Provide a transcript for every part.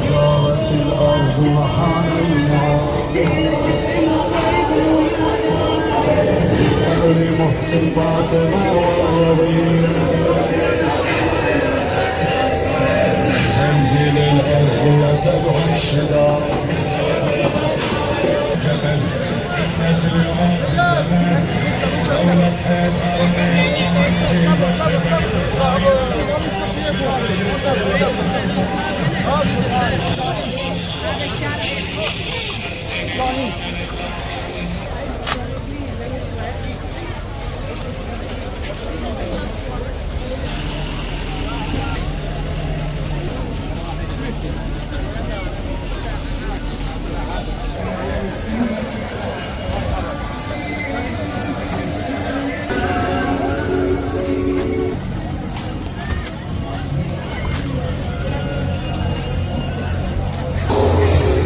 جارت الأرض وحان الماضي محسن فاطمة والرضيع زلزل الأرض يا سبع الشدار جبل نزل الأرض جبل دولة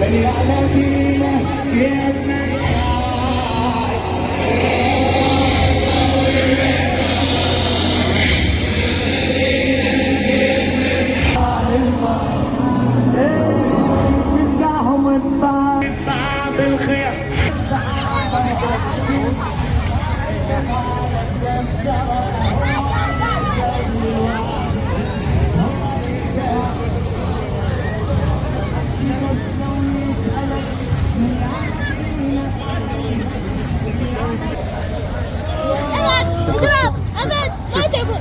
من يا مدينة جيبنا تلقاهم الطاب الخير شباب ابد ما تعبوا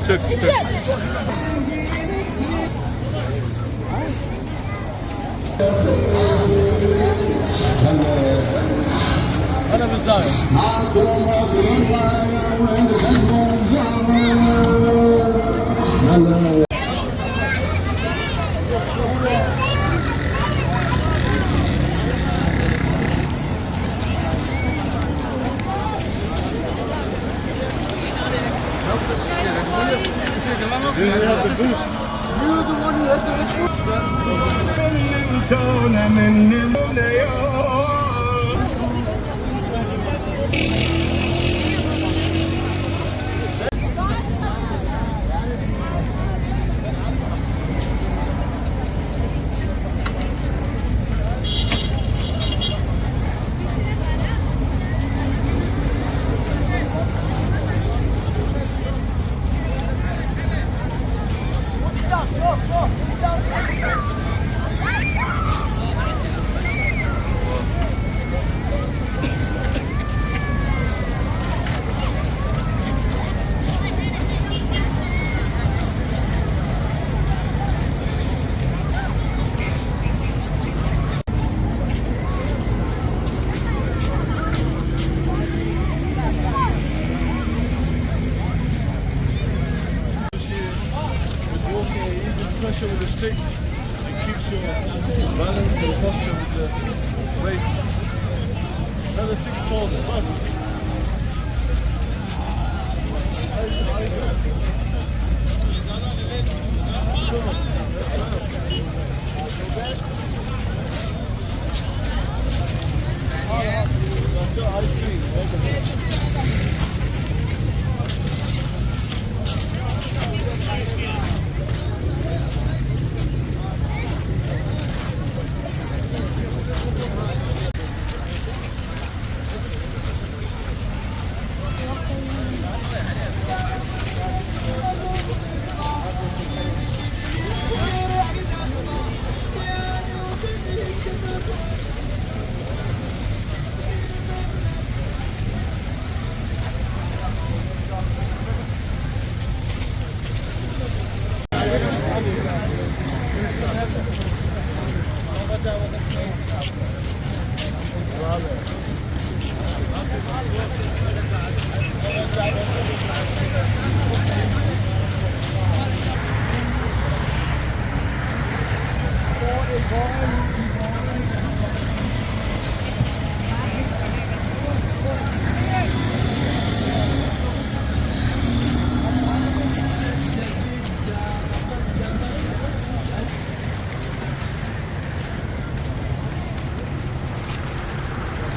انا بالزاويه pressure with the stick, it keeps your balance and posture with the weight. Another 6 balls, perfect. Ice cream,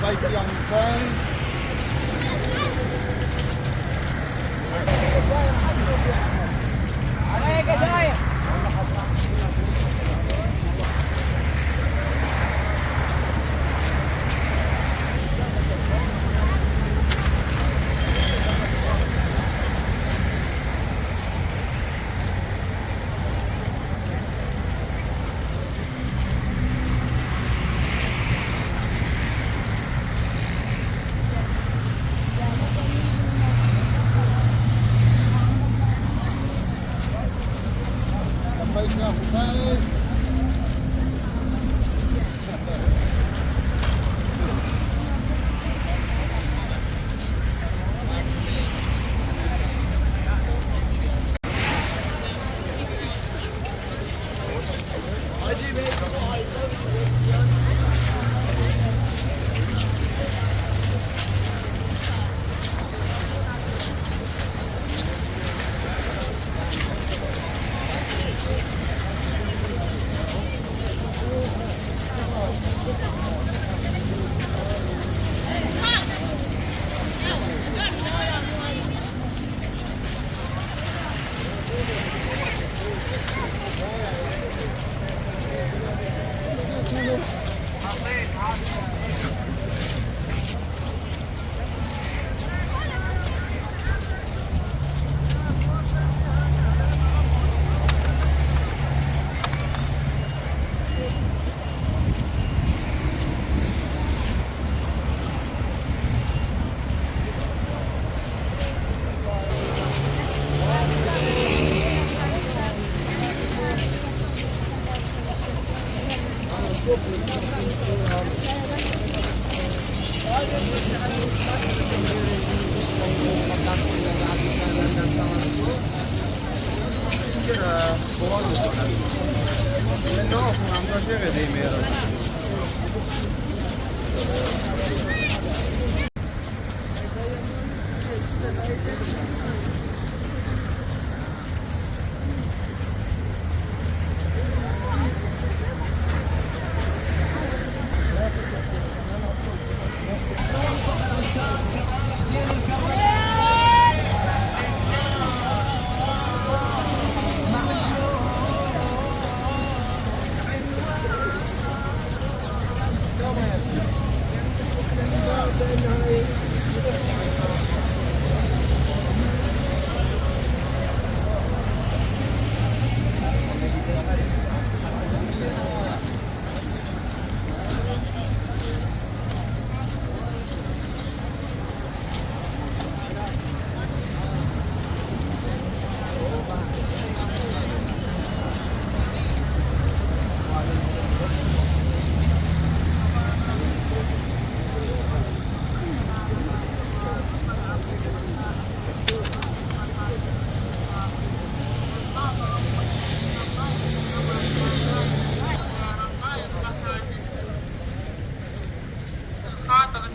baik yang fun. Ada yang خاطب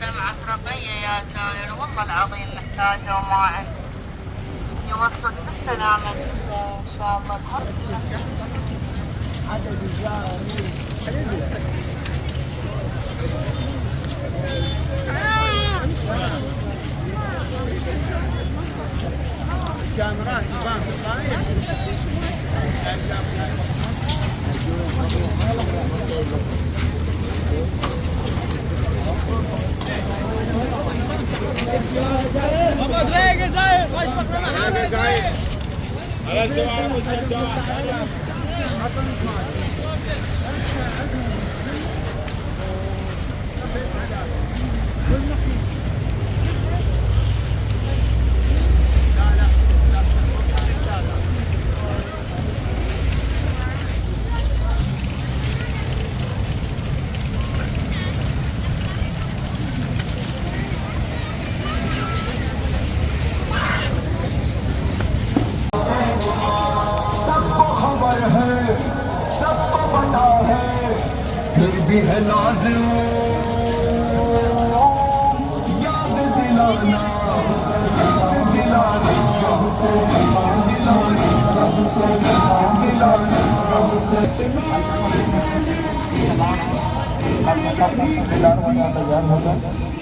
دمعة رقية يا زائر، والله العظيم محتاجة وما يوصل بالسلامة إن شاء الله. फिर भी है लाजिम याद दिलाना, याद दिलाना,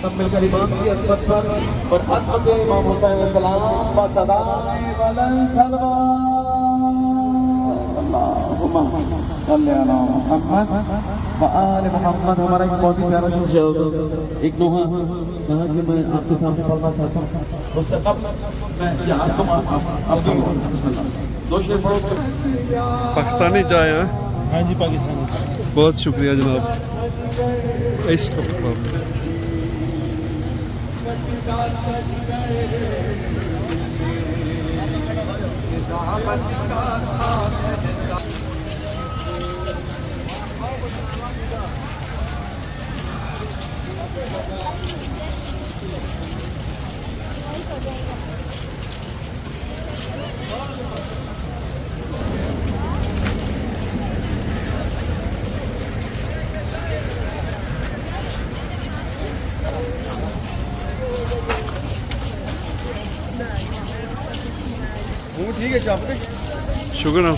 सब मिलकर इमाम की अज़मत पर और अज़मत इमाम हुसैन सलाम व सलाम वलन सल्लल्लाहु अला मुहम्मद व आले मुहम्मद। हमारा एक बहुत ही प्यारा शेर एक दोहा कहा कि मैं आपके सामने पढ़ना चाहता हूँ, उससे कब मैं चाहता हूँ आप दो शेर पढ़ो। पाकिस्तानी चाय है। हाँ जी पाकिस्तान। बहुत शुक्रिया जनाब। इसको वो ठीक है चाप के शुक्र है।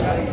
Thank you.